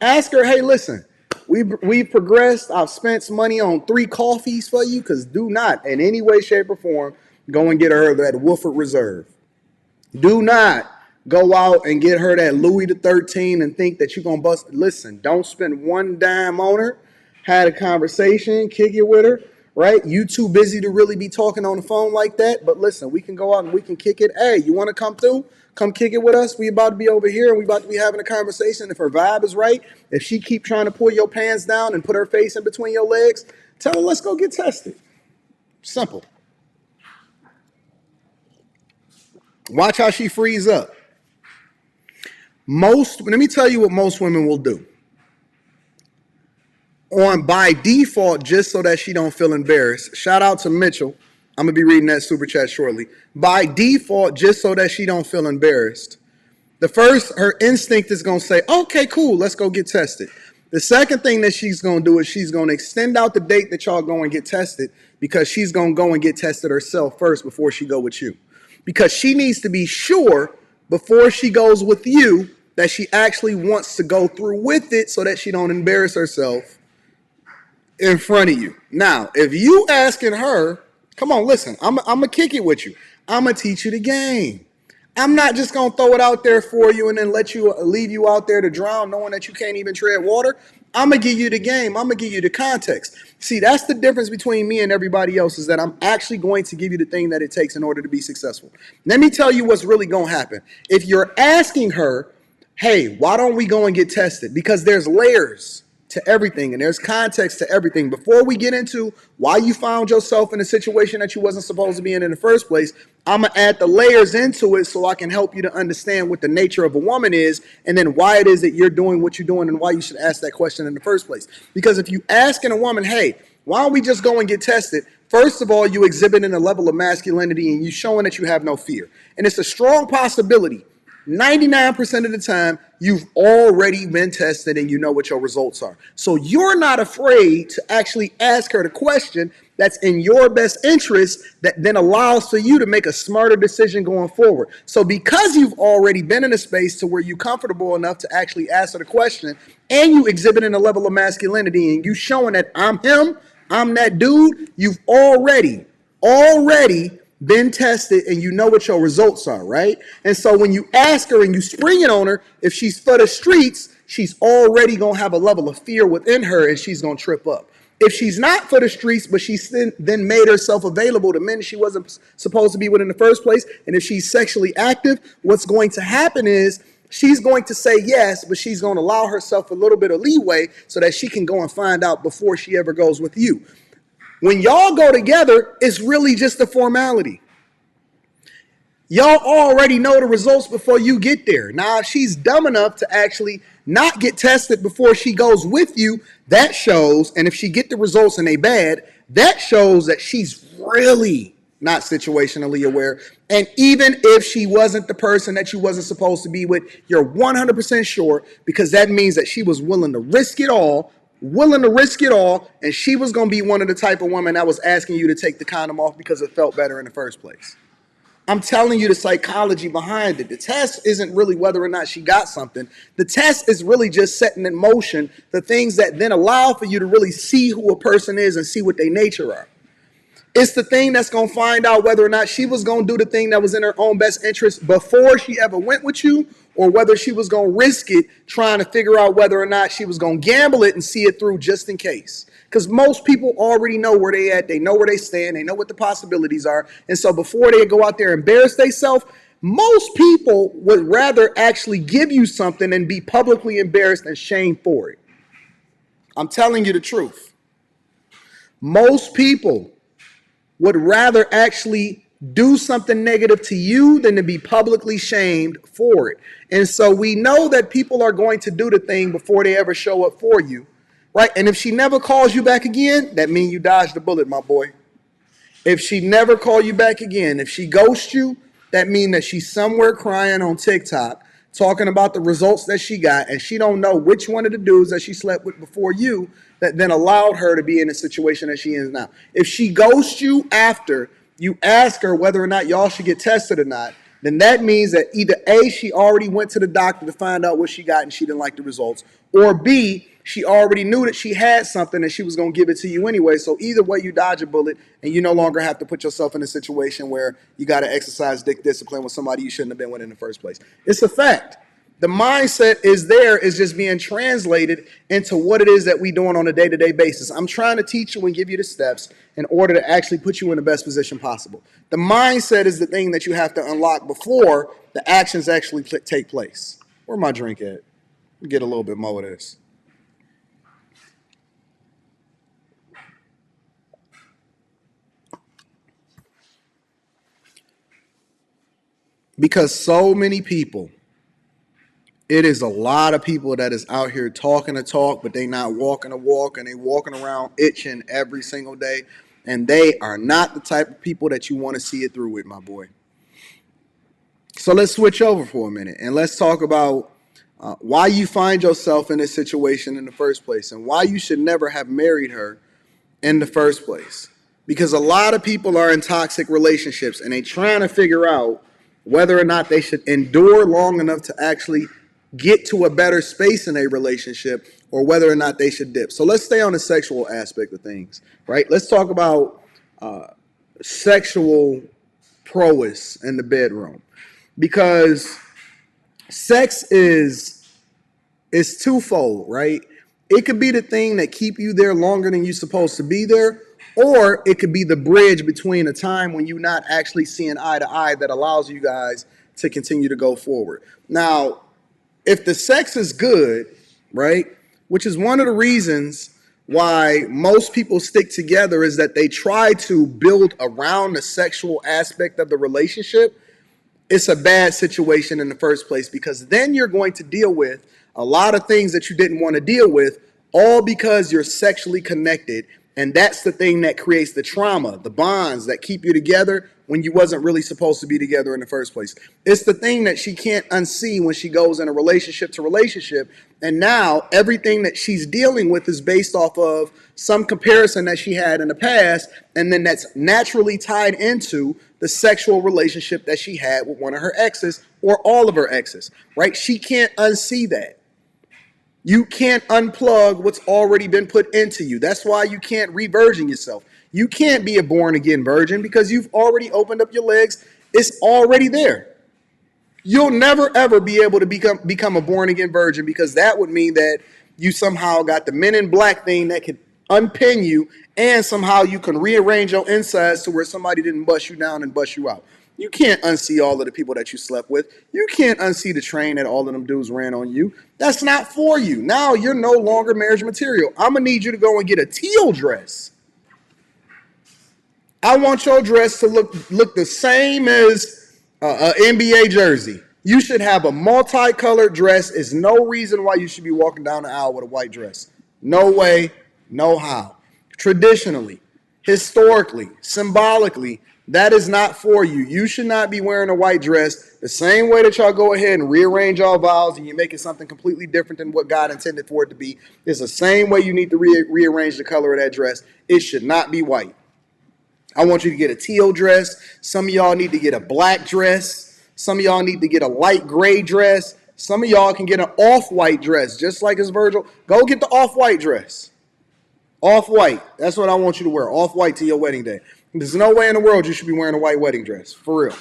Ask her, hey, listen, we've progressed. I've spent money on 3 coffees for you, because do not in any way, shape, or form go and get her that Woodford Reserve. Do not go out and get her that Louis the 13 and think that you're going to bust. Listen, don't spend one dime on her. Had a conversation, kick it with her, right? You too busy to really be talking on the phone like that. But listen, we can go out and we can kick it. Hey, you want to come through? Come kick it with us. We about to be over here and we about to be having a conversation. If her vibe is right, if she keep trying to pull your pants down and put her face in between your legs, tell her, let's go get tested. Simple. Watch how she frees up. Let me tell you what most women will do. By default, just so that she don't feel embarrassed. Shout out to Mitchell. I'm going to be reading that super chat shortly. By default, just so that she don't feel embarrassed. Her instinct is going to say, okay, cool, let's go get tested. The second thing that she's going to do is she's going to extend out the date that y'all go and get tested, because she's going to go and get tested herself first before she go with you. Because she needs to be sure before she goes with you that she actually wants to go through with it, so that she don't embarrass herself in front of you. Now, if you asking her, come on, listen, I'm going to kick it with you. I'm going to teach you the game. I'm not just going to throw it out there for you and then leave you out there to drown knowing that you can't even tread water. I'm going to give you the game. I'm going to give you the context. See, that's the difference between me and everybody else, is that I'm actually going to give you the thing that it takes in order to be successful. Let me tell you what's really going to happen. If you're asking her, hey, why don't we go and get tested? Because there's layers to everything and there's context to everything. Before we get into why you found yourself in a situation that you wasn't supposed to be in the first place, I'm going to add the layers into it so I can help you to understand what the nature of a woman is, and then why it is that you're doing what you're doing and why you should ask that question in the first place. Because if you asking a woman, hey, why don't we just go and get tested? First of all, you exhibiting a level of masculinity and you showing that you have no fear. And it's a strong possibility 99% of the time, you've already been tested and you know what your results are. So you're not afraid to actually ask her the question that's in your best interest, that then allows for you to make a smarter decision going forward. So because you've already been in a space to where you're comfortable enough to actually ask her the question, and you exhibiting a level of masculinity and you showing that I'm him, I'm that dude, you've already been tested and you know what your results are, right? And so when you ask her and you spring it on her, if she's for the streets, she's already going to have a level of fear within her and she's going to trip up. If she's not for the streets, but she's then made herself available to men she wasn't supposed to be with in the first place, and if she's sexually active, what's going to happen is she's going to say yes, but she's going to allow herself a little bit of leeway so that she can go and find out before she ever goes with you. When y'all go together, it's really just a formality. Y'all already know the results before you get there. Now, if she's dumb enough to actually not get tested before she goes with you, that shows, and if she get the results and they bad, that shows that she's really not situationally aware. And even if she wasn't the person that you wasn't supposed to be with, you're 100% sure, because that means that she was willing to risk it all, and she was going to be one of the type of women that was asking you to take the condom off because it felt better in the first place. I'm telling you the psychology behind it. The test isn't really whether or not she got something. The test is really just setting in motion the things that then allow for you to really see who a person is and see what their nature are. It's the thing that's going to find out whether or not she was going to do the thing that was in her own best interest before she ever went with you, or whether she was going to risk it trying to figure out whether or not she was going to gamble it and see it through just in case. Because most people already know where they at. They know where they stand. They know what the possibilities are. And so before they go out there and embarrass themselves, most people would rather actually give you something and be publicly embarrassed and shamed for it. I'm telling you the truth. Most people would rather actually do something negative to you than to be publicly shamed for it. And so we know that people are going to do the thing before they ever show up for you, right? And if she never calls you back again, that means you dodged the bullet, my boy. If she never call you back again, if she ghosts you, that means that she's somewhere crying on TikTok, talking about the results that she got, and she don't know which one of the dudes that she slept with before you that then allowed her to be in the situation that she is now. If she ghosts you after you ask her whether or not y'all should get tested or not, then that means that either A, she already went to the doctor to find out what she got and she didn't like the results, or B, she already knew that she had something and she was going to give it to you anyway. So either way, you dodge a bullet and you no longer have to put yourself in a situation where you got to exercise dick discipline with somebody you shouldn't have been with in the first place. It's a fact. The mindset is just being translated into what it is that we doing on a day-to-day basis. I'm trying to teach you and give you the steps in order to actually put you in the best position possible. The mindset is the thing that you have to unlock before the actions actually take place. Where my drink at? Get a little bit more of this. Because so many people, it is a lot of people that is out here talking the talk, but they not walking the walk, and they walking around itching every single day. And they are not the type of people that you want to see it through with, my boy. So let's switch over for a minute and let's talk about why you find yourself in this situation in the first place and why you should never have married her in the first place. Because a lot of people are in toxic relationships and they trying to figure out whether or not they should endure long enough to actually get to a better space in a relationship or whether or not they should dip. So let's stay on the sexual aspect of things, right? Let's talk about sexual prowess in the bedroom, because sex is twofold, right? It could be the thing that keep you there longer than you're supposed to be there, or it could be the bridge between a time when you're not actually seeing eye to eye that allows you guys to continue to go forward. Now, if the sex is good, right, which is one of the reasons why most people stick together, is that they try to build around the sexual aspect of the relationship, it's a bad situation in the first place, because then you're going to deal with a lot of things that you didn't want to deal with, all because you're sexually connected. And that's the thing that creates the trauma, the bonds that keep you together when you wasn't really supposed to be together in the first place. It's the thing that she can't unsee when she goes in a relationship to relationship. And now everything that she's dealing with is based off of some comparison that she had in the past. And then that's naturally tied into the sexual relationship that she had with one of her exes or all of her exes, right? She can't unsee that. You can't unplug what's already been put into you. That's why you can't re-virgin yourself. You can't be a born-again virgin because you've already opened up your legs. It's already there. You'll never, ever be able to become a born-again virgin, because that would mean that you somehow got the Men in Black thing that could unpin you, and somehow you can rearrange your insides to where somebody didn't bust you down and bust you out. You can't unsee all of the people that you slept with. You can't unsee the train that all of them dudes ran on you. That's not for you. Now you're no longer marriage material. I'm going to need you to go and get a teal dress. I want your dress to look the same as an NBA jersey. You should have a multicolored dress. There's no reason why you should be walking down the aisle with a white dress. No way, no how. Traditionally, historically, symbolically, that is not for you. You should not be wearing a white dress the same way that y'all go ahead and rearrange y'all vows and you make it something completely different than what God intended for it to be. It's the same way you need to rearrange the color of that dress. It should not be white. I want you to get a teal dress. Some of y'all need to get a black dress. Some of y'all need to get a light gray dress. Some of y'all can get an off-white dress, just like it's Virgil. Go get the off-white dress. Off-white. That's what I want you to wear. Off-white to your wedding day. There's no way in the world you should be wearing a white wedding dress. For real.